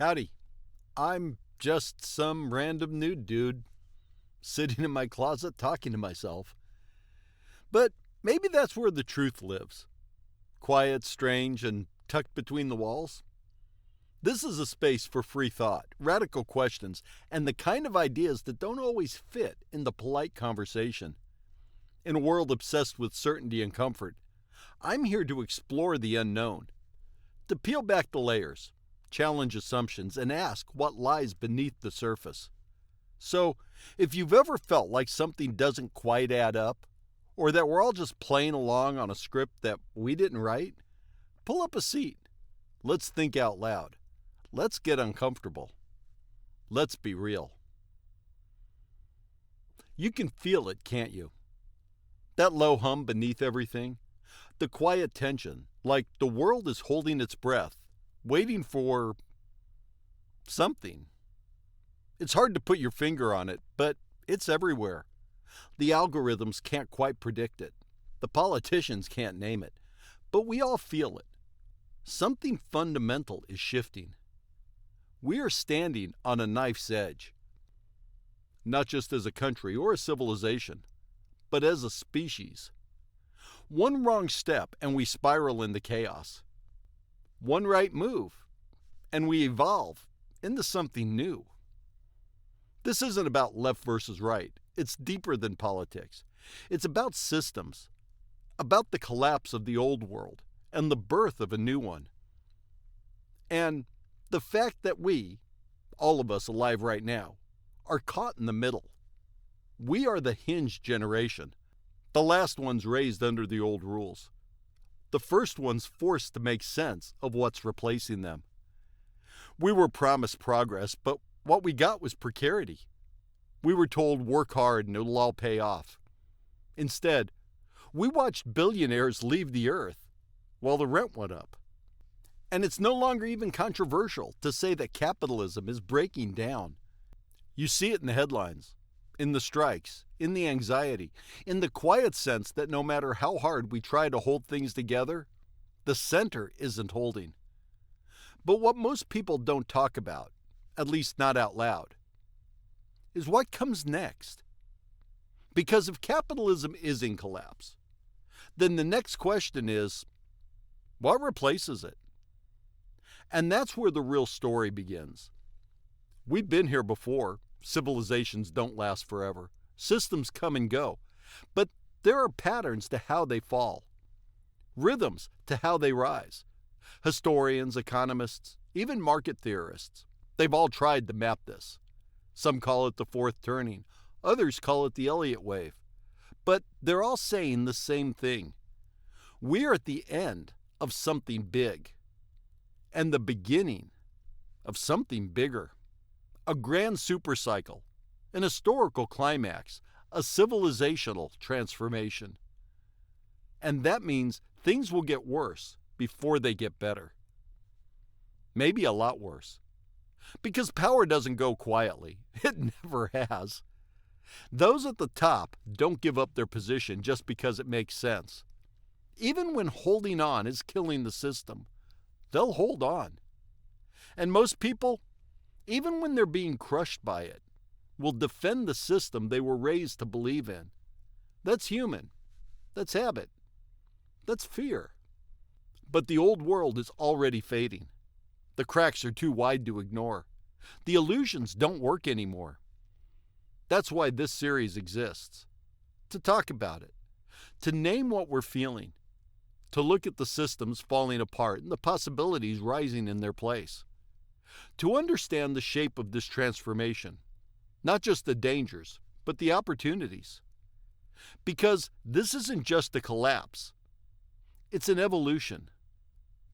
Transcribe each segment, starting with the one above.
Howdy. I'm just some random nude dude sitting in my closet talking to myself. But maybe that's where the truth lives. Quiet, strange, and tucked between the walls. This is a space for free thought, radical questions, and the kind of ideas that don't always fit in the polite conversation. In a world obsessed with certainty and comfort, I'm here to explore the unknown, to peel back the layers, challenge assumptions, and ask what lies beneath the surface. So, if you've ever felt like something doesn't quite add up, or that we're all just playing along on a script that we didn't write, pull up a seat. Let's think out loud. Let's get uncomfortable. Let's be real. You can feel it, can't you? That low hum beneath everything? The quiet tension, like the world is holding its breath, waiting for something. It's hard to put your finger on it, but it's everywhere. The algorithms can't quite predict it. The politicians can't name it. But we all feel it. Something fundamental is shifting. We are standing on a knife's edge. Not just as a country or a civilization, but as a species. One wrong step and we spiral into chaos. One right move and we evolve into something new. This isn't about left versus right. It's deeper than politics. It's about systems, about the collapse of the old world and the birth of a new one. And the fact that we, all of us alive right now, are caught in the middle. We are the hinged generation, the last ones raised under the old rules, the first ones forced to make sense of what's replacing them. We were promised progress, but what we got was precarity. We were told work hard and it'll all pay off. Instead, we watched billionaires leave the earth while the rent went up. And it's no longer even controversial to say that capitalism is breaking down. You see it in the headlines, in the strikes, in the anxiety, in the quiet sense that no matter how hard we try to hold things together, the center isn't holding. But what most people don't talk about, at least not out loud, is what comes next. Because if capitalism is in collapse, then the next question is, what replaces it? And that's where the real story begins. We've been here before. Civilizations don't last forever. Systems come and go. But there are patterns to how they fall, rhythms to how they rise. Historians, economists, even market theorists, they've all tried to map this. Some call it the fourth turning. Others call it the Elliott wave. But they're all saying the same thing. We're at the end of something big and the beginning of something bigger. A grand supercycle, an historical climax, a civilizational transformation. And that means things will get worse before they get better. Maybe a lot worse. Because power doesn't go quietly. It never has. Those at the top don't give up their position just because it makes sense. Even when holding on is killing the system, they'll hold on. And most people, even when they're being crushed by it, will defend the system they were raised to believe in. That's human. That's habit. That's fear. But the old world is already fading. The cracks are too wide to ignore. The illusions don't work anymore. That's why this series exists. To talk about it. To name what we're feeling. To look at the systems falling apart and the possibilities rising in their place. To understand the shape of this transformation. Not just the dangers, but the opportunities. Because this isn't just a collapse. It's an evolution.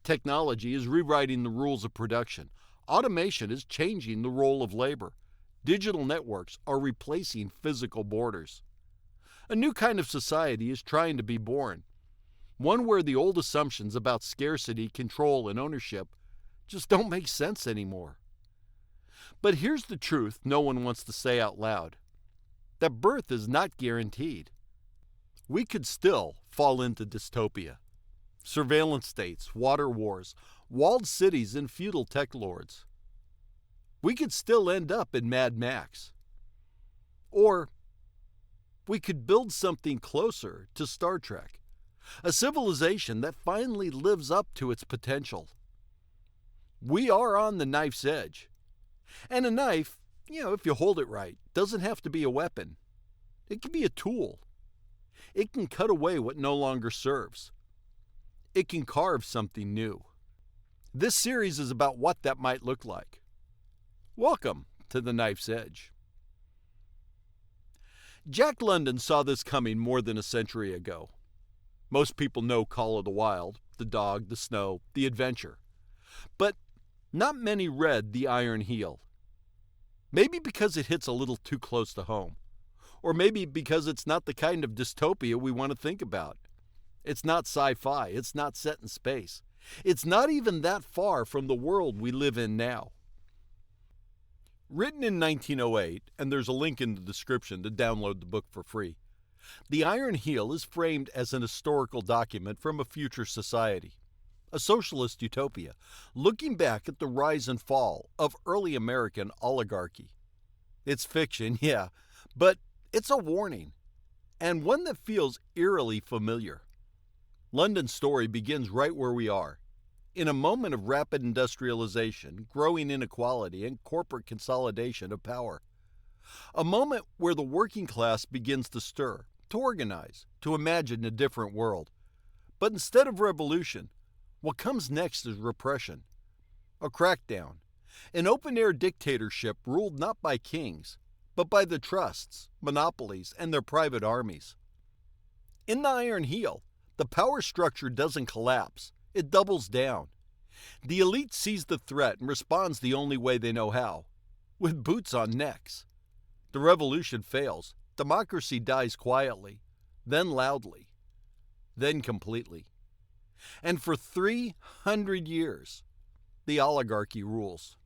Technology is rewriting the rules of production. Automation is changing the role of labor. Digital networks are replacing physical borders. A new kind of society is trying to be born. One where the old assumptions about scarcity, control, and ownership just don't make sense anymore. But here's the truth no one wants to say out loud. That birth is not guaranteed. We could still fall into dystopia. Surveillance states, water wars, walled cities, and feudal tech lords. we could still end up in Mad Max. Or we could build something closer to Star Trek, a civilization that finally lives up to its potential. We are on the knife's edge. And a knife, if you hold it right, doesn't have to be a weapon. It can be a tool. It can cut away what no longer serves. It can carve something new. This series is about what that might look like. Welcome to the Knife's Edge. Jack London saw this coming more than a century ago. Most people know Call of the Wild, the dog, the snow, the adventure. But not many read The Iron Heel. Maybe because it hits a little too close to home. Or maybe because it's not the kind of dystopia we want to think about. It's not sci-fi. It's not set in space. It's not even that far from the world we live in now. Written in 1908, and there's a link in the description to download the book for free, The Iron Heel is framed as an historical document from a future society, a socialist utopia, looking back at the rise and fall of early American oligarchy. It's fiction, yeah, but it's a warning, and one that feels eerily familiar. London's story begins right where we are, in a moment of rapid industrialization, growing inequality, and corporate consolidation of power. A moment where the working class begins to stir, to organize, to imagine a different world. But instead of revolution, what comes next is repression. A crackdown. An open-air dictatorship ruled not by kings, but by the trusts, monopolies, and their private armies. In the Iron Heel, the power structure doesn't collapse. It doubles down. The elite sees the threat and responds the only way they know how, with boots on necks. The revolution fails. Democracy dies quietly, then loudly, then completely. And for 300 years, the oligarchy rules.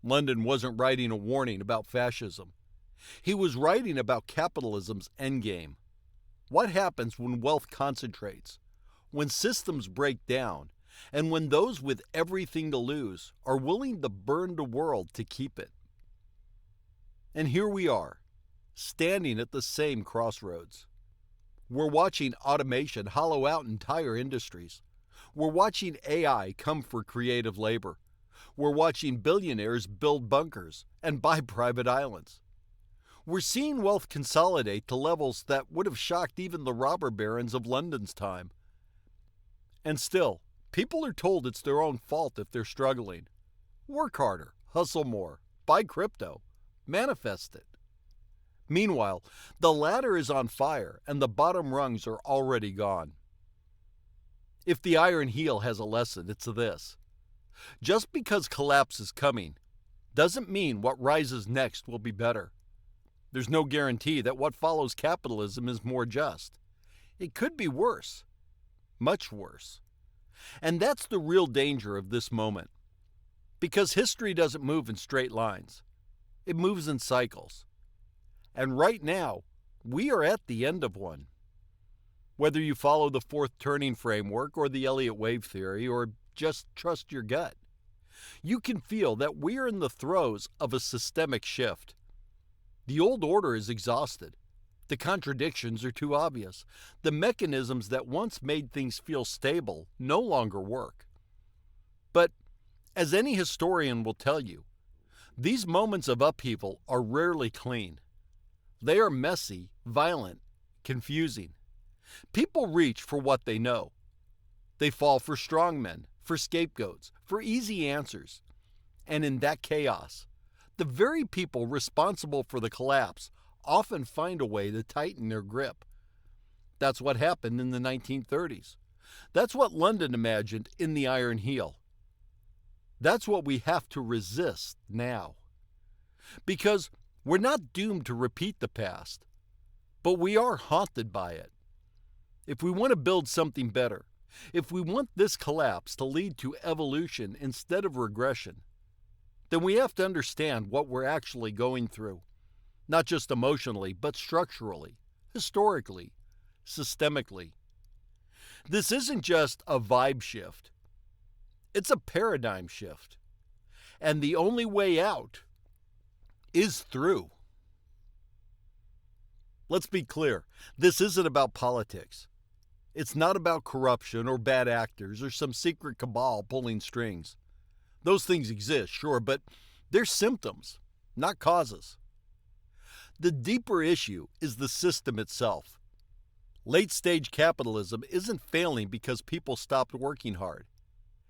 London wasn't writing a warning about fascism. He was writing about capitalism's endgame. What happens when wealth concentrates, when systems break down, and when those with everything to lose are willing to burn the world to keep it? And here we are, standing at the same crossroads. We're watching automation hollow out entire industries. We're watching AI come for creative labor. We're watching billionaires build bunkers and buy private islands. We're seeing wealth consolidate to levels that would have shocked even the robber barons of London's time. And still, people are told it's their own fault if they're struggling. Work harder, hustle more, buy crypto, manifest it. Meanwhile, the ladder is on fire and the bottom rungs are already gone. If the Iron Heel has a lesson, it's this. Just because collapse is coming doesn't mean what rises next will be better. There's no guarantee that what follows capitalism is more just. It could be worse, much worse. And that's the real danger of this moment. Because history doesn't move in straight lines. It moves in cycles. And right now, we are at the end of one. Whether you follow the fourth turning framework or the Elliott wave theory or just trust your gut, you can feel that we are in the throes of a systemic shift. The old order is exhausted. The contradictions are too obvious. The mechanisms that once made things feel stable no longer work. But, as any historian will tell you, these moments of upheaval are rarely clean. They are messy, violent, confusing. People reach for what they know. They fall for strongmen, for scapegoats, for easy answers. And in that chaos, the very people responsible for the collapse often find a way to tighten their grip. That's what happened in the 1930s. That's what London imagined in The Iron Heel. That's what we have to resist now. Because we're not doomed to repeat the past, but we are haunted by it. If we want to build something better, if we want this collapse to lead to evolution instead of regression, then we have to understand what we're actually going through, not just emotionally, but structurally, historically, systemically. This isn't just a vibe shift. It's a paradigm shift. And the only way out is through. Let's be clear. This isn't about politics. It's not about corruption or bad actors or some secret cabal pulling strings. Those things exist, sure, but they're symptoms, not causes. The deeper issue is the system itself. Late-stage capitalism isn't failing because people stopped working hard.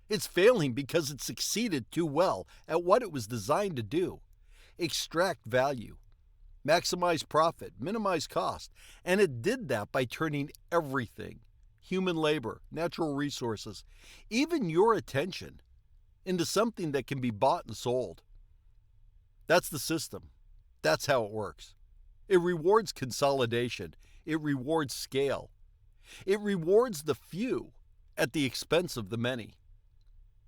It's failing because it succeeded too well at what it was designed to do: extract value, maximize profit, minimize cost, and it did that by turning everything, human labor, natural resources, even your attention, into something that can be bought and sold. That's the system. That's how it works. It rewards consolidation. It rewards scale. It rewards the few at the expense of the many.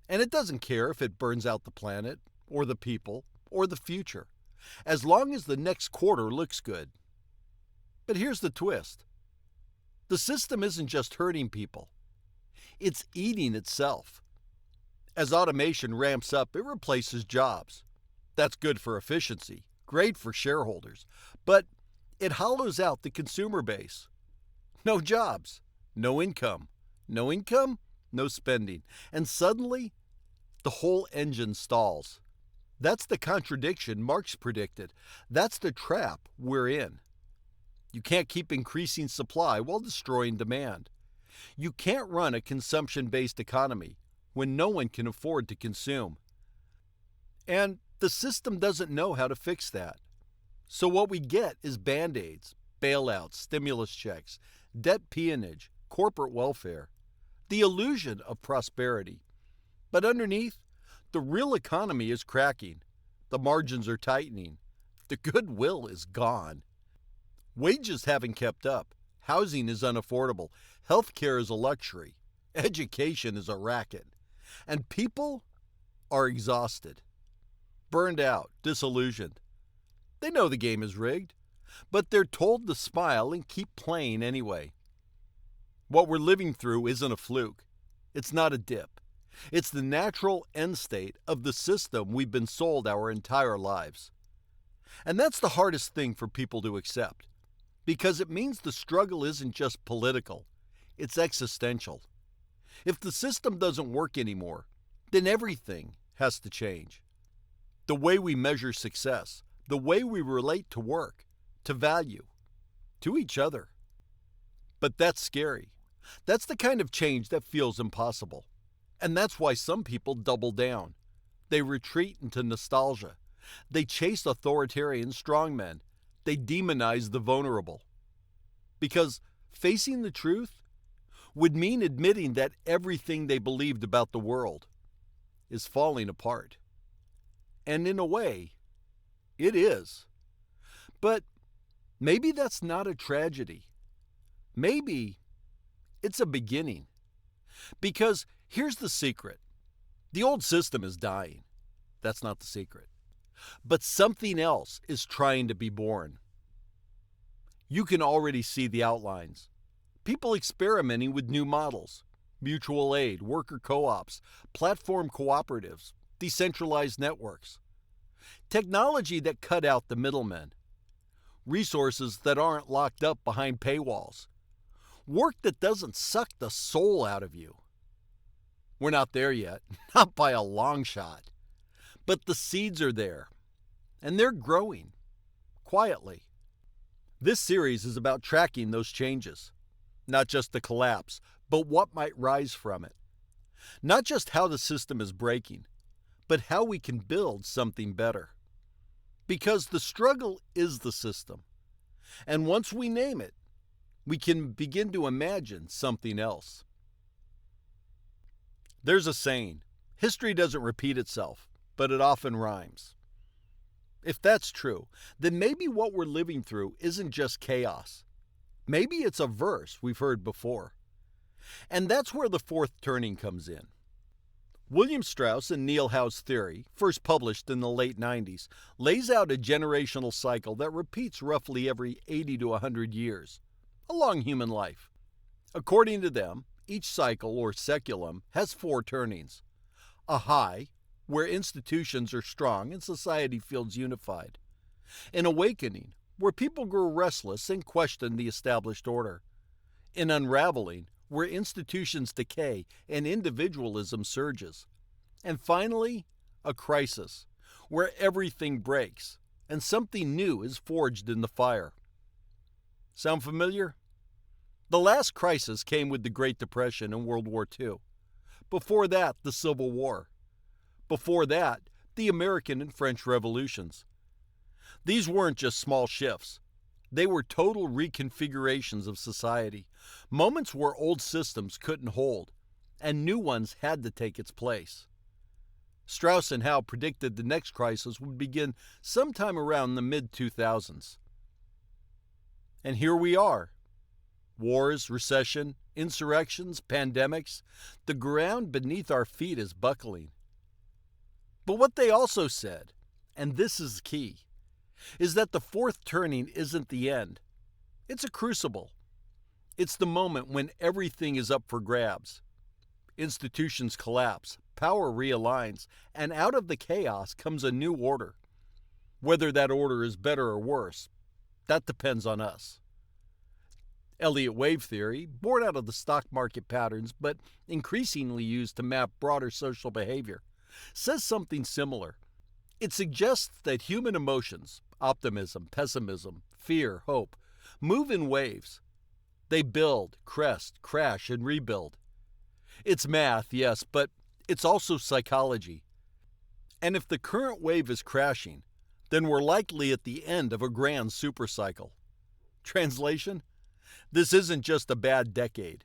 And it doesn't care if it burns out the planet, or the people, or the future, as long as the next quarter looks good. But here's the twist. The system isn't just hurting people. It's eating itself. As automation ramps up, it replaces jobs. That's good for efficiency, great for shareholders, but it hollows out the consumer base. No jobs, no income. No income, no spending. And suddenly, the whole engine stalls. That's the contradiction Marx predicted. That's the trap we're in. You can't keep increasing supply while destroying demand. You can't run a consumption-based economy when no one can afford to consume. And the system doesn't know how to fix that. So what we get is band-aids, bailouts, stimulus checks, debt peonage, corporate welfare, the illusion of prosperity. But underneath, the real economy is cracking. The margins are tightening. The goodwill is gone. Wages haven't kept up. Housing is unaffordable. Healthcare is a luxury. Education is a racket. And people are exhausted, burned out, disillusioned. They know the game is rigged, but they're told to smile and keep playing anyway. What we're living through isn't a fluke. It's not a dip. It's the natural end state of the system we've been sold our entire lives. And that's the hardest thing for people to accept, because it means the struggle isn't just political, it's existential. If the system doesn't work anymore, then everything has to change. The way we measure success, the way we relate to work, to value, to each other. But that's scary. That's the kind of change that feels impossible. And that's why some people double down. They retreat into nostalgia. They chase authoritarian strongmen. They demonize the vulnerable. Because facing the truth would mean admitting that everything they believed about the world is falling apart. And in a way, it is. But maybe that's not a tragedy. Maybe it's a beginning. Because here's the secret. The old system is dying. That's not the secret. But something else is trying to be born. You can already see the outlines. People experimenting with new models, mutual aid, worker co-ops, platform cooperatives, decentralized networks. Technology that cut out the middlemen. Resources that aren't locked up behind paywalls. Work that doesn't suck the soul out of you. We're not there yet, not by a long shot. But the seeds are there, and they're growing, quietly. This series is about tracking those changes. Not just the collapse, but what might rise from it. Not just how the system is breaking, but how we can build something better. Because the struggle is the system. And once we name it, we can begin to imagine something else. There's a saying, history doesn't repeat itself, but it often rhymes. If that's true, then maybe what we're living through isn't just chaos. Maybe it's a verse we've heard before. And that's where the fourth turning comes in. William Strauss and Neil Howe's theory, first published in the late 90s, lays out a generational cycle that repeats roughly every 80 to 100 years, along human life. According to them, each cycle, or seculum, has four turnings. A high, where institutions are strong and society feels unified. An awakening, where people grow restless and question the established order. An unraveling, where institutions decay and individualism surges. And finally, a crisis, where everything breaks and something new is forged in the fire. Sound familiar? The last crisis came with the Great Depression and World War II. Before that, the Civil War. Before that, the American and French Revolutions. These weren't just small shifts. They were total reconfigurations of society, moments where old systems couldn't hold, and new ones had to take its place. Strauss and Howe predicted the next crisis would begin sometime around the mid-2000s. And here we are. Wars, recession, insurrections, pandemics, the ground beneath our feet is buckling. But what they also said, and this is key, is that the fourth turning isn't the end. It's a crucible. It's the moment when everything is up for grabs. Institutions collapse, power realigns, and out of the chaos comes a new order. Whether that order is better or worse, that depends on us. Elliott wave theory, born out of the stock market patterns but increasingly used to map broader social behavior, says something similar. It suggests that human emotions, optimism, pessimism, fear, hope, move in waves. They build, crest, crash, and rebuild. It's math, yes, but it's also psychology. And if the current wave is crashing, then we're likely at the end of a grand supercycle. Translation? This isn't just a bad decade.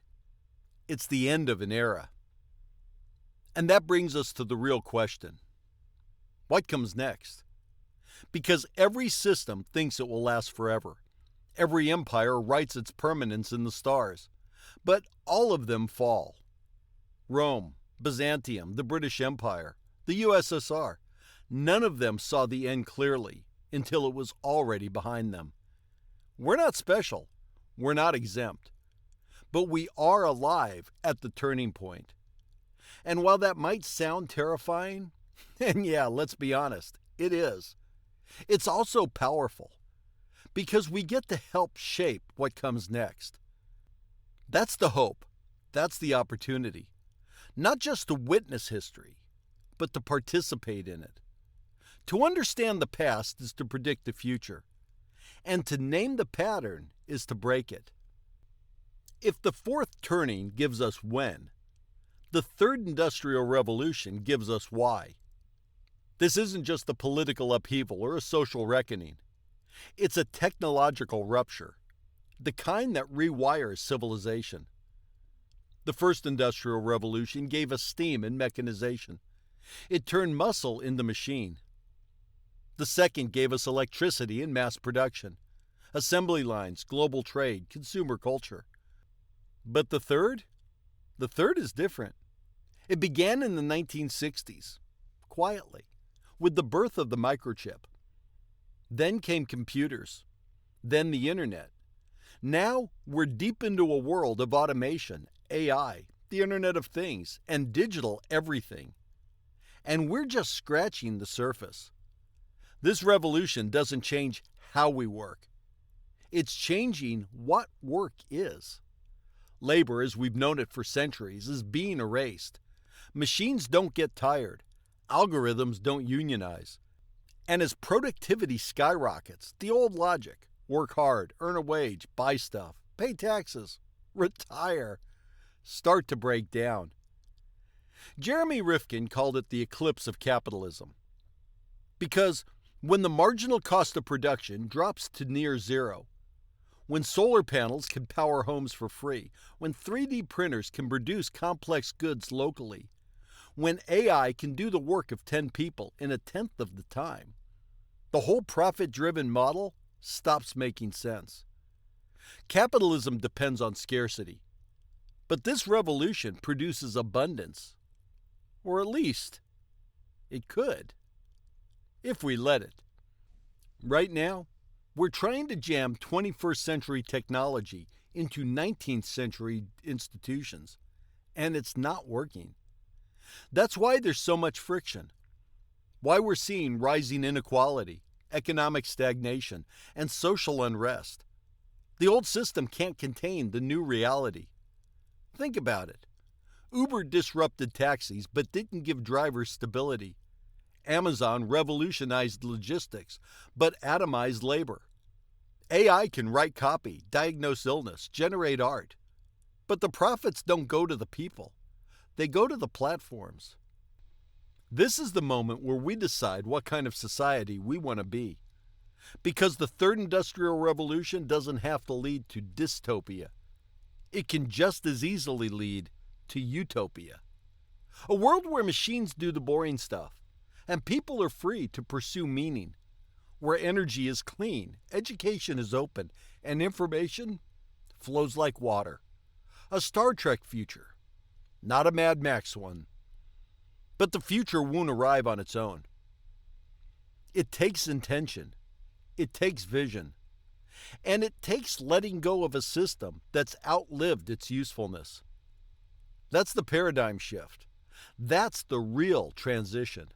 It's the end of an era. And that brings us to the real question. What comes next? Because every system thinks it will last forever. Every empire writes its permanence in the stars. But all of them fall. Rome, Byzantium, the British Empire, the USSR. None of them saw the end clearly until it was already behind them. We're not special. We're not exempt. But we are alive at the turning point. And while that might sound terrifying, and yeah, let's be honest, it is, it's also powerful because we get to help shape what comes next. That's the hope. That's the opportunity. Not just to witness history, but to participate in it. To understand the past is to predict the future, and to name the pattern is to break it. If the fourth turning gives us when, the third industrial revolution gives us why. This isn't just a political upheaval or a social reckoning. It's a technological rupture, the kind that rewires civilization. The first industrial revolution gave us steam and mechanization. It turned muscle into machine. The second gave us electricity and mass production, assembly lines, global trade, consumer culture. But the third? The third is different. It began in the 1960s, quietly, with the birth of the microchip. Then came computers, then the internet. Now we're deep into a world of automation, AI, the Internet of Things, and digital everything. And we're just scratching the surface. This revolution doesn't change how we work. It's changing what work is. Labor, as we've known it for centuries, is being erased. Machines don't get tired. Algorithms don't unionize. And as productivity skyrockets, the old logic, work hard, earn a wage, buy stuff, pay taxes, retire, start to break down. Jeremy Rifkin called it the eclipse of capitalism. Because when the marginal cost of production drops to near zero, when solar panels can power homes for free, when 3D printers can produce complex goods locally, when AI can do the work of 10 people in 1/10 of the time, the whole profit-driven model stops making sense. Capitalism depends on scarcity, but this revolution produces abundance, or at least it could, if we let it. Right now, we're trying to jam 21st century technology into 19th century institutions, and it's not working. That's why there's so much friction. why we're seeing rising inequality, economic stagnation, and social unrest. The old system can't contain the new reality. Think about it. Uber disrupted taxis but didn't give drivers stability. Amazon revolutionized logistics but atomized labor. AI can write copy, diagnose illness, generate art. But the profits don't go to the people. They go to the platforms. This is the moment where we decide what kind of society we want to be. Because the third industrial revolution doesn't have to lead to dystopia. It can just as easily lead to utopia. A world where machines do the boring stuff, and people are free to pursue meaning. Where energy is clean, education is open, and information flows like water. A Star Trek future, not a Mad Max one. But the future won't arrive on its own. It takes intention. It takes vision. And it takes letting go of a system that's outlived its usefulness. That's the paradigm shift. That's the real transition.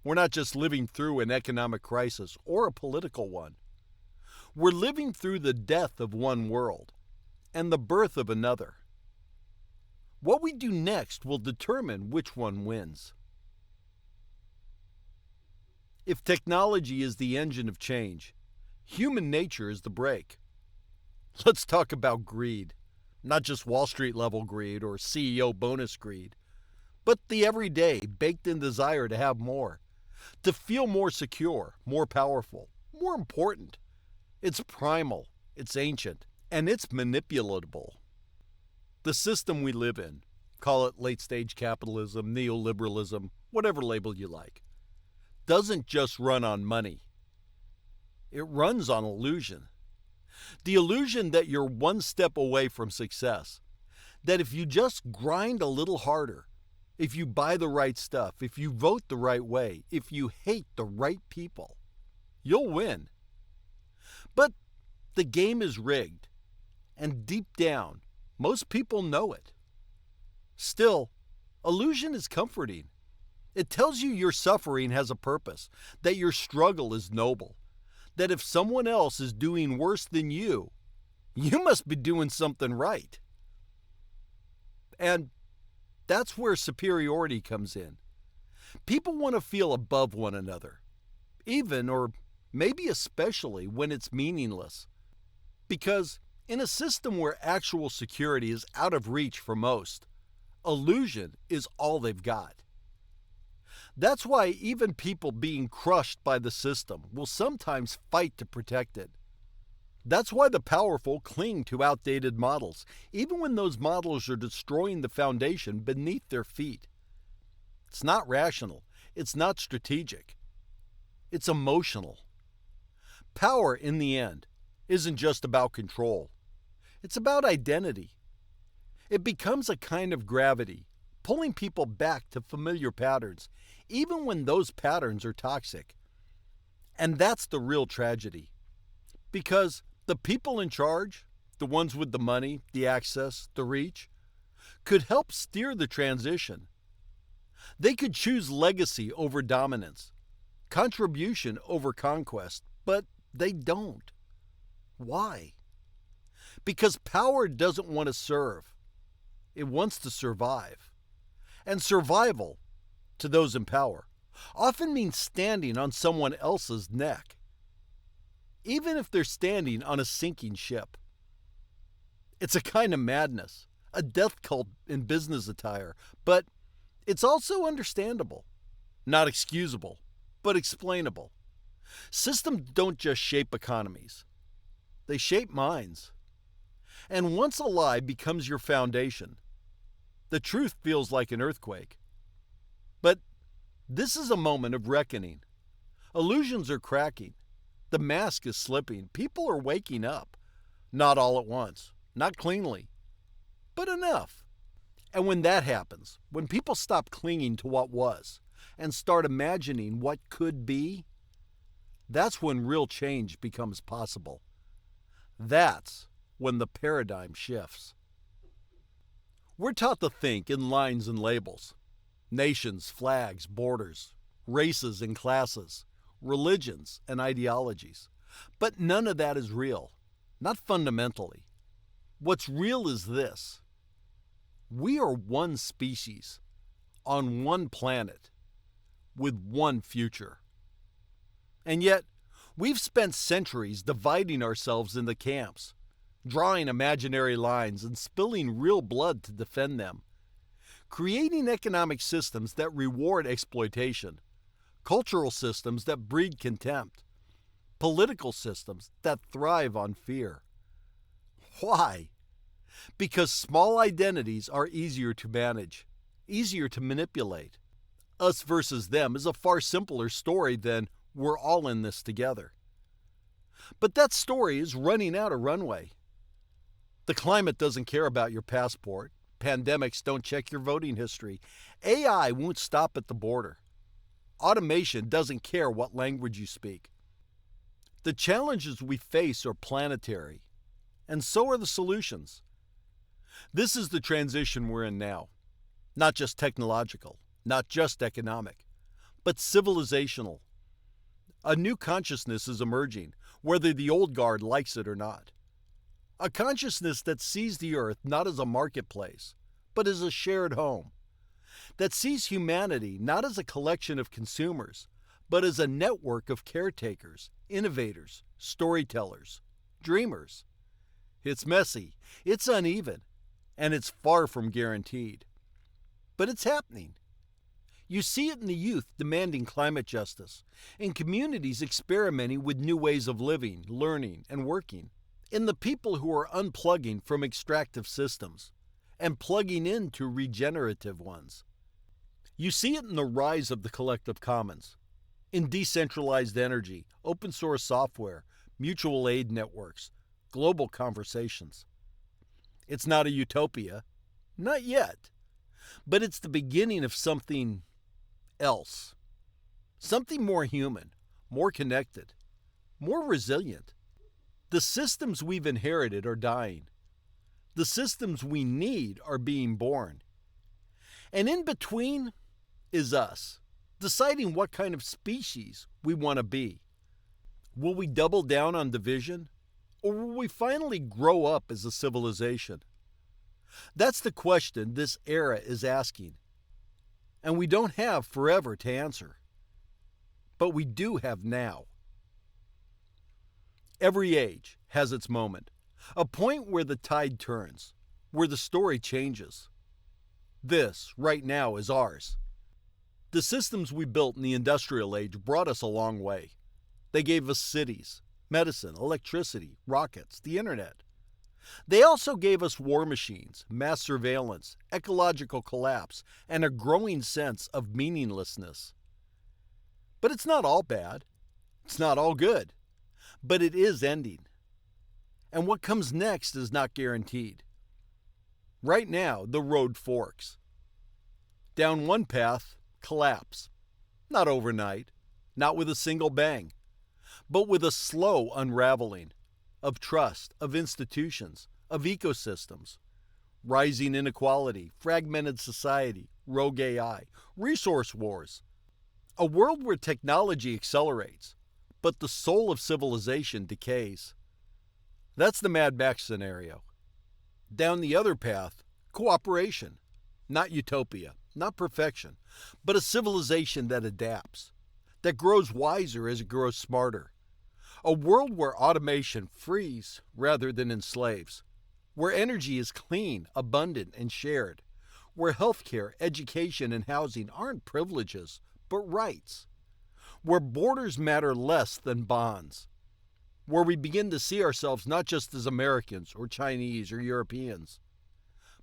We're not just living through an economic crisis or a political one. We're living through the death of one world and the birth of another. What we do next will determine which one wins. If technology is the engine of change, human nature is the brake. Let's talk about greed. Not just Wall Street level greed or CEO bonus greed, but the everyday baked-in desire to have more, to feel more secure, more powerful, more important. It's primal, it's ancient, and it's manipulatable. The system we live in, call it late-stage capitalism, neoliberalism, whatever label you like, doesn't just run on money. It runs on illusion. The illusion that you're one step away from success. That if you just grind a little harder, if you buy the right stuff, if you vote the right way, if you hate the right people, you'll win. But the game is rigged. And deep down, most people know it. Still, illusion is comforting. It tells you your suffering has a purpose, that your struggle is noble, that if someone else is doing worse than you must be doing something right. And that's where superiority comes in. People want to feel above one another, even or maybe especially when it's meaningless. Because in a system where actual security is out of reach for most, illusion is all they've got. That's why even people being crushed by the system will sometimes fight to protect it. That's why the powerful cling to outdated models, even when those models are destroying the foundation beneath their feet. It's not rational. It's not strategic. It's emotional. Power, in the end, isn't just about control. It's about identity. It becomes a kind of gravity, pulling people back to familiar patterns, even when those patterns are toxic. And that's the real tragedy. Because the people in charge, the ones with the money, the access, the reach, could help steer the transition. They could choose legacy over dominance, contribution over conquest, but they don't. Why? Because power doesn't want to serve. It wants to survive. And survival, to those in power, often means standing on someone else's neck, even if they're standing on a sinking ship. It's a kind of madness, a death cult in business attire, but it's also understandable. Not excusable, but explainable. Systems don't just shape economies. They shape minds. And once a lie becomes your foundation, the truth feels like an earthquake. But this is a moment of reckoning. Illusions are cracking. The mask is slipping. People are waking up. Not all at once. Not cleanly. But enough. And when that happens, when people stop clinging to what was and start imagining what could be, that's when real change becomes possible. That's when the paradigm shifts. We're taught to think in lines and labels. Nations, flags, borders, races and classes, religions and ideologies. But none of that is real, not fundamentally. What's real is this: we are one species, on one planet, with one future. And yet, we've spent centuries dividing ourselves into camps, drawing imaginary lines and spilling real blood to defend them, creating economic systems that reward exploitation, cultural systems that breed contempt, political systems that thrive on fear. Why? Because small identities are easier to manage, easier to manipulate. Us versus them is a far simpler story than we're all in this together. But that story is running out of runway. The climate doesn't care about your passport. Pandemics don't check your voting history. AI won't stop at the border. Automation doesn't care what language you speak. The challenges we face are planetary, and so are the solutions. This is the transition we're in now. Not just technological, not just economic, but civilizational. A new consciousness is emerging, whether the old guard likes it or not. A consciousness that sees the earth not as a marketplace, but as a shared home. That sees humanity not as a collection of consumers, but as a network of caretakers, innovators, storytellers, dreamers. It's messy, it's uneven, and it's far from guaranteed. But it's happening. You see it in the youth demanding climate justice, in communities experimenting with new ways of living, learning, and working, in the people who are unplugging from extractive systems and plugging into regenerative ones. You see it in the rise of the collective commons, in decentralized energy, open source software, mutual aid networks, global conversations. It's not a utopia, not yet, but it's the beginning of something else. Something more human, more connected, more resilient. The systems we've inherited are dying. The systems we need are being born. And in between is us, deciding what kind of species we want to be. Will we double down on division, or will we finally grow up as a civilization? That's the question this era is asking. And we don't have forever to answer. But we do have now. Every age has its moment, a point where the tide turns, where the story changes. This, right now, is ours. The systems we built in the industrial age brought us a long way. They gave us cities, medicine, electricity, rockets, the internet. They also gave us war machines, mass surveillance, ecological collapse, and a growing sense of meaninglessness. But it's not all bad. It's not all good. But it is ending. And what comes next is not guaranteed. Right now, the road forks. Down one path, collapse. Not overnight, not with a single bang, but with a slow unraveling of trust, of institutions, of ecosystems, rising inequality, fragmented society, rogue AI, resource wars, a world where technology accelerates, but the soul of civilization decays. That's the Mad Max scenario. Down the other path, cooperation, not utopia, not perfection, but a civilization that adapts, that grows wiser as it grows smarter. A world where automation frees rather than enslaves, where energy is clean, abundant, and shared, where healthcare, education, and housing aren't privileges, but rights, where borders matter less than bonds, where we begin to see ourselves not just as Americans or Chinese or Europeans,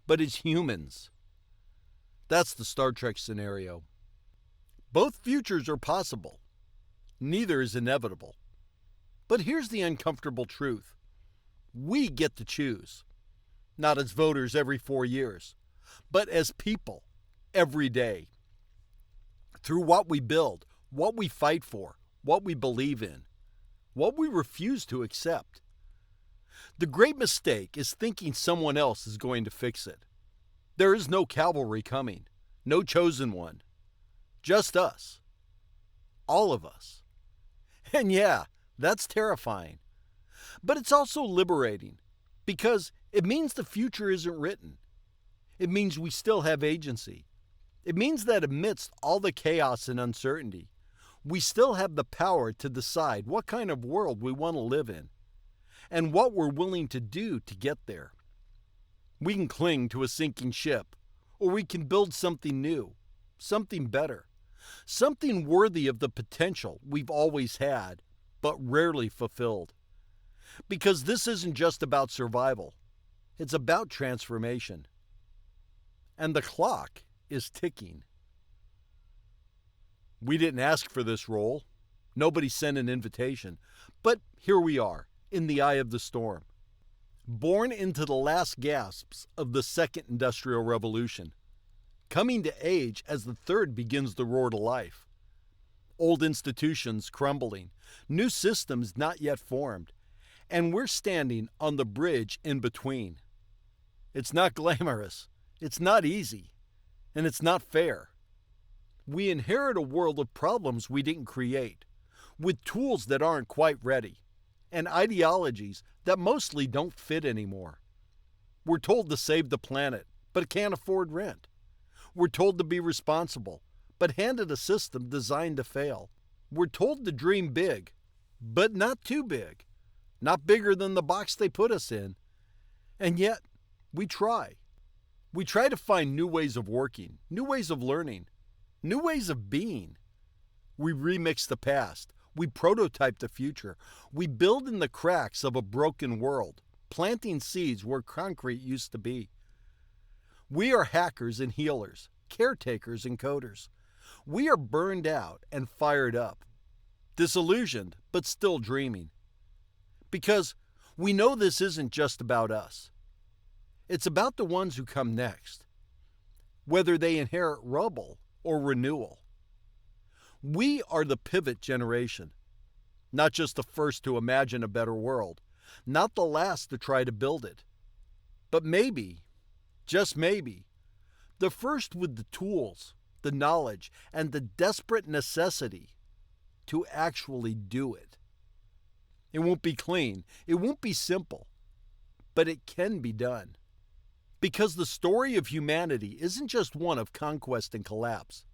but as humans. That's the Star Trek scenario. Both futures are possible. Neither is inevitable. But here's the uncomfortable truth. We get to choose. Not as voters every 4 years, but as people every day. Through what we build, what we fight for, what we believe in, what we refuse to accept. The great mistake is thinking someone else is going to fix it. There is no cavalry coming, no chosen one, just us. all of us. And yeah, that's terrifying. But it's also liberating, because it means the future isn't written. It means we still have agency. It means that amidst all the chaos and uncertainty, we still have the power to decide what kind of world we want to live in and what we're willing to do to get there. We can cling to a sinking ship, or we can build something new, something better, something worthy of the potential we've always had, but rarely fulfilled. Because this isn't just about survival, it's about transformation. And the clock is ticking. We didn't ask for this role. Nobody sent an invitation. But here we are, in the eye of the storm. Born into the last gasps of the Second Industrial Revolution, coming to age as the third begins the roar to life. Old institutions crumbling, new systems not yet formed, and we're standing on the bridge in between. It's not glamorous, it's not easy, and it's not fair. We inherit a world of problems we didn't create, with tools that aren't quite ready, and ideologies that mostly don't fit anymore. We're told to save the planet, but can't afford rent. We're told to be responsible, but handed a system designed to fail. We're told to dream big, but not too big, not bigger than the box they put us in. And yet, we try. We try to find new ways of working, new ways of learning, new ways of being. We remix the past. We prototype the future. We build in the cracks of a broken world, planting seeds where concrete used to be. We are hackers and healers, caretakers and coders. We are burned out and fired up, disillusioned but still dreaming. Because we know this isn't just about us. It's about the ones who come next, whether they inherit rubble or renewal. We are the pivot generation, not just the first to imagine a better world, not the last to try to build it, but maybe, just maybe, the first with the tools, the knowledge, and the desperate necessity to actually do it. It won't be clean, it won't be simple, but it can be done. Because the story of humanity isn't just one of conquest and collapse.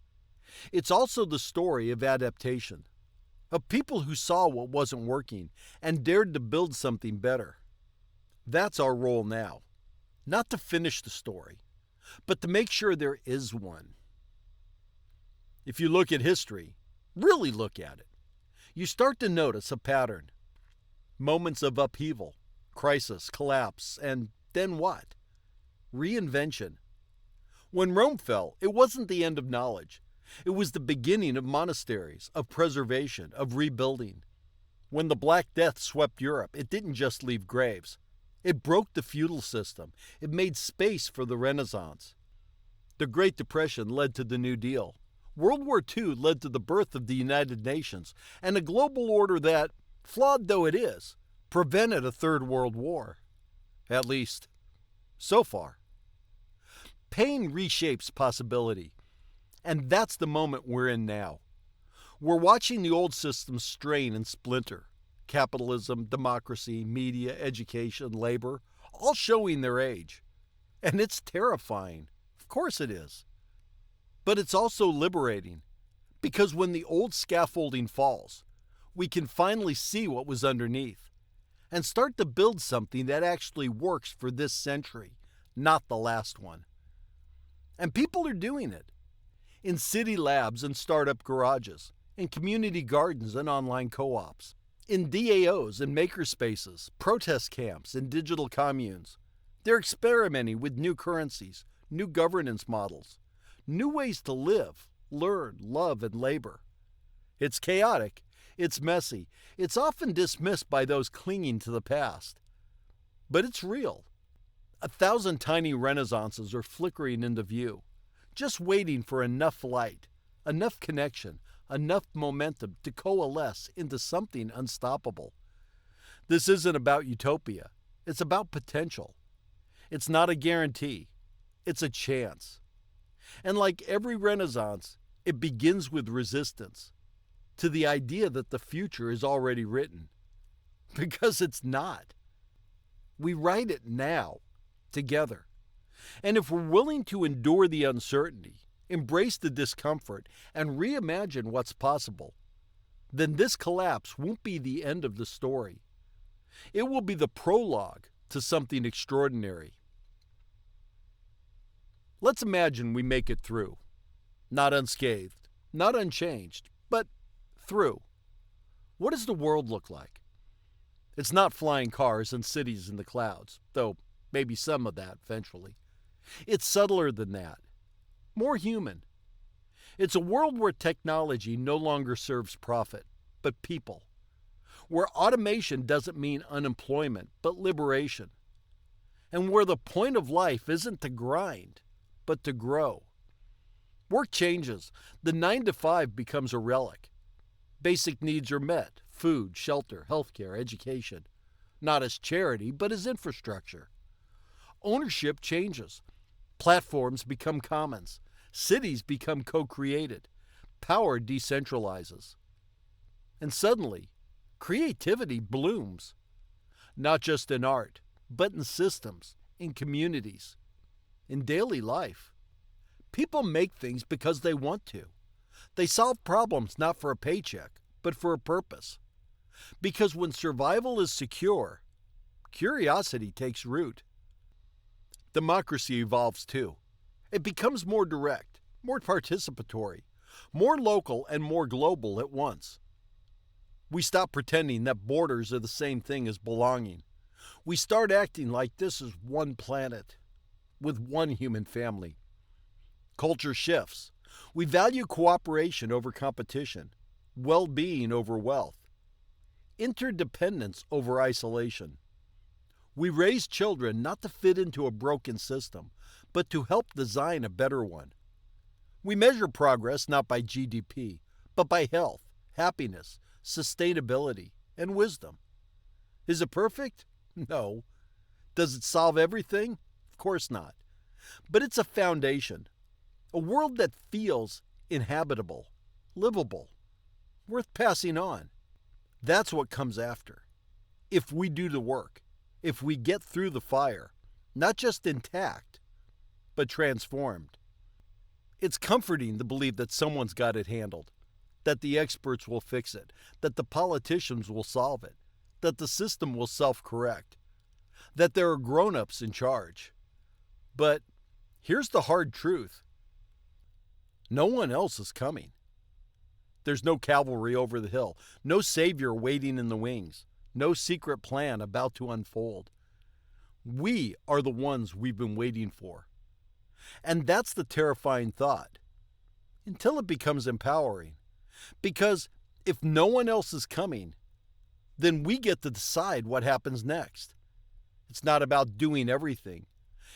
It's also the story of adaptation, of people who saw what wasn't working and dared to build something better. That's our role now, not to finish the story, but to make sure there is one. If you look at history, really look at it, you start to notice a pattern. Moments of upheaval, crisis, collapse, and then what? Reinvention. When Rome fell, it wasn't the end of knowledge. It was the beginning of monasteries, of preservation, of rebuilding. When the Black Death swept Europe, it didn't just leave graves. It broke the feudal system. It made space for the Renaissance. The Great Depression led to the New Deal. World War II led to the birth of the United Nations and a global order that, flawed though it is, prevented a Third World War. At least, so far. Pain reshapes possibility, and that's the moment we're in now. We're watching the old systems strain and splinter. Capitalism, democracy, media, education, labor, all showing their age. And it's terrifying. Of course it is. But it's also liberating, because when the old scaffolding falls, we can finally see what was underneath and start to build something that actually works for this century, not the last one. And people are doing it. In city labs and startup garages, in community gardens and online co-ops, in DAOs and makerspaces, protest camps and digital communes. They're experimenting with new currencies, new governance models, new ways to live, learn, love, and labor. It's chaotic, it's messy, it's often dismissed by those clinging to the past. But it's real. 1,000 tiny renaissances are flickering into view, just waiting for enough light, enough connection, enough momentum to coalesce into something unstoppable. This isn't about utopia. It's about potential. It's not a guarantee. It's a chance. And like every renaissance, it begins with resistance. to the idea that the future is already written. Because it's not. We write it now, together. And if we're willing to endure the uncertainty, embrace the discomfort, and reimagine what's possible, then this collapse won't be the end of the story. It will be the prologue to something extraordinary. Let's imagine we make it through. Not unscathed, not unchanged, but through. What does the world look like? It's not flying cars and cities in the clouds, though maybe some of that eventually. It's subtler than that, more human. It's a world where technology no longer serves profit, but people. Where automation doesn't mean unemployment, but liberation. And where the point of life isn't to grind, but to grow. Work changes. The 9-to-5 becomes a relic. Basic needs are met: food, shelter, healthcare, education. Not as charity, but as infrastructure. Ownership changes. Platforms become commons. Cities become co-created. Power decentralizes. And suddenly, creativity blooms. Not just in art, but in systems, in communities, in daily life. People make things because they want to. They solve problems not for a paycheck, but for a purpose. Because when survival is secure, curiosity takes root. Democracy evolves too. It becomes more direct, more participatory, more local and more global at once. We stop pretending that borders are the same thing as belonging. We start acting like this is one planet, with one human family. Culture shifts. We value cooperation over competition, well-being over wealth, interdependence over isolation. We raise children not to fit into a broken system, but to help design a better one. We measure progress not by GDP, but by health, happiness, sustainability, and wisdom. Is it perfect? No. Does it solve everything? Of course not. But it's a foundation. A world that feels inhabitable, livable, worth passing on. That's what comes after. If we do the work, if we get through the fire, not just intact, but transformed. It's comforting to believe that someone's got it handled, that the experts will fix it, that the politicians will solve it, that the system will self-correct, that there are grown-ups in charge. But here's the hard truth. No one else is coming. There's no cavalry over the hill, no savior waiting in the wings, no secret plan about to unfold. We are the ones we've been waiting for. And that's the terrifying thought, until it becomes empowering. Because if no one else is coming, then we get to decide what happens next. It's not about doing everything.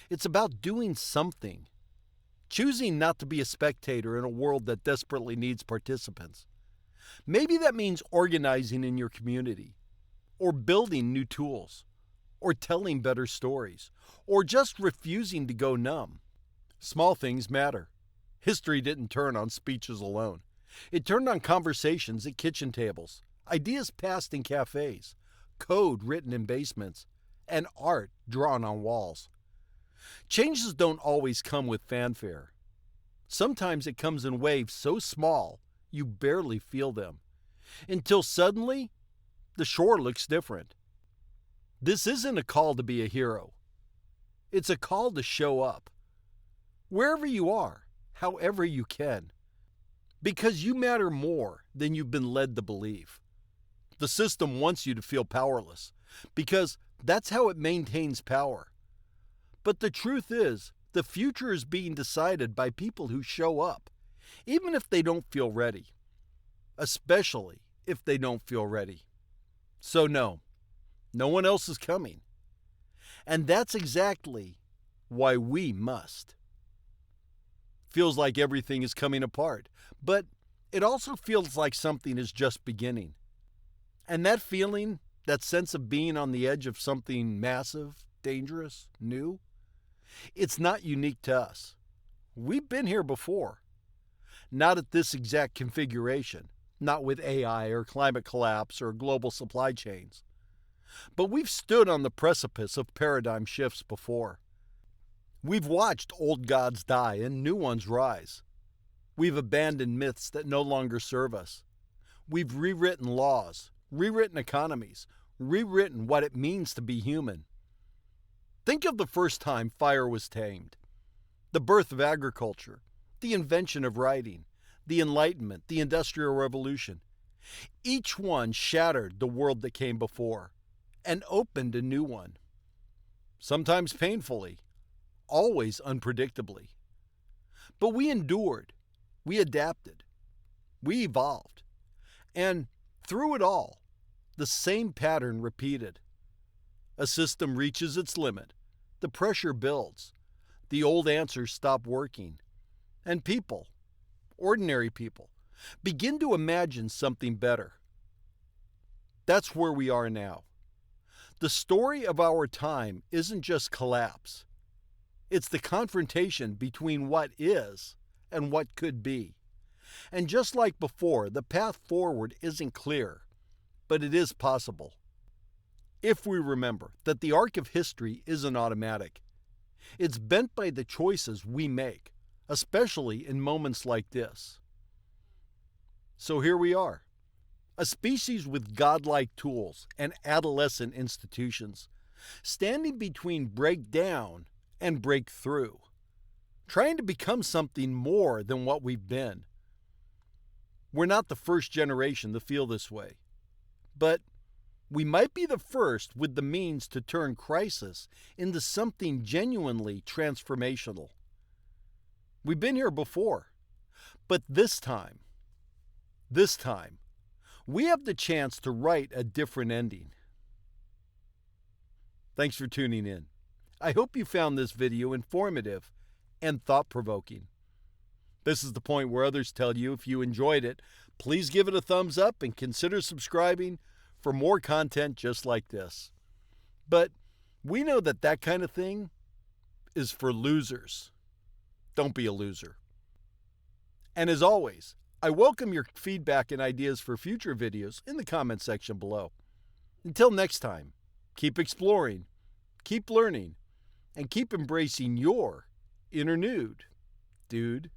It's about doing something. Choosing not to be a spectator in a world that desperately needs participants. Maybe that means organizing in your community, or building new tools, or telling better stories, or just refusing to go numb. Small things matter. History didn't turn on speeches alone. It turned on conversations at kitchen tables, ideas passed in cafes, code written in basements, and art drawn on walls. Changes don't always come with fanfare. Sometimes it comes in waves so small you barely feel them, until suddenly the shore looks different. This isn't a call to be a hero. It's a call to show up. Wherever you are, however you can. Because you matter more than you've been led to believe. The system wants you to feel powerless, because that's how it maintains power. But the truth is, the future is being decided by people who show up, even if they don't feel ready. Especially if they don't feel ready. So no one else is coming. And that's exactly why we must. Feels like everything is coming apart, but it also feels like something is just beginning. And that feeling, that sense of being on the edge of something massive, dangerous, new, it's not unique to us. We've been here before. Not at this exact configuration, not with AI or climate collapse or global supply chains. But we've stood on the precipice of paradigm shifts before. We've watched old gods die and new ones rise. We've abandoned myths that no longer serve us. We've rewritten laws, rewritten economies, rewritten what it means to be human. Think of the first time fire was tamed, the birth of agriculture, the invention of writing, the Enlightenment, the Industrial Revolution. Each one shattered the world that came before and opened a new one. Sometimes painfully, always unpredictably. But we endured, we adapted, we evolved. And through it all, the same pattern repeated. A system reaches its limit, the pressure builds, the old answers stop working, and people, ordinary people, begin to imagine something better. That's where we are now. The story of our time isn't just collapse. It's the confrontation between what is and what could be. And just like before, the path forward isn't clear, but it is possible. If we remember that the arc of history isn't automatic, it's bent by the choices we make, especially in moments like this. So here we are, a species with godlike tools and adolescent institutions, standing between breakdown and breakthrough, trying to become something more than what we've been. We're not the first generation to feel this way, but we might be the first with the means to turn crisis into something genuinely transformational. We've been here before, but this time, we have the chance to write a different ending. Thanks for tuning in. I hope you found this video informative and thought-provoking. This is the point where others tell you if you enjoyed it, please give it a thumbs up and consider subscribing for more content just like this. But we know that kind of thing is for losers. Don't be a loser. And as always, I welcome your feedback and ideas for future videos in the comment section below. Until next time, keep exploring, keep learning, and keep embracing your inner nude, dude.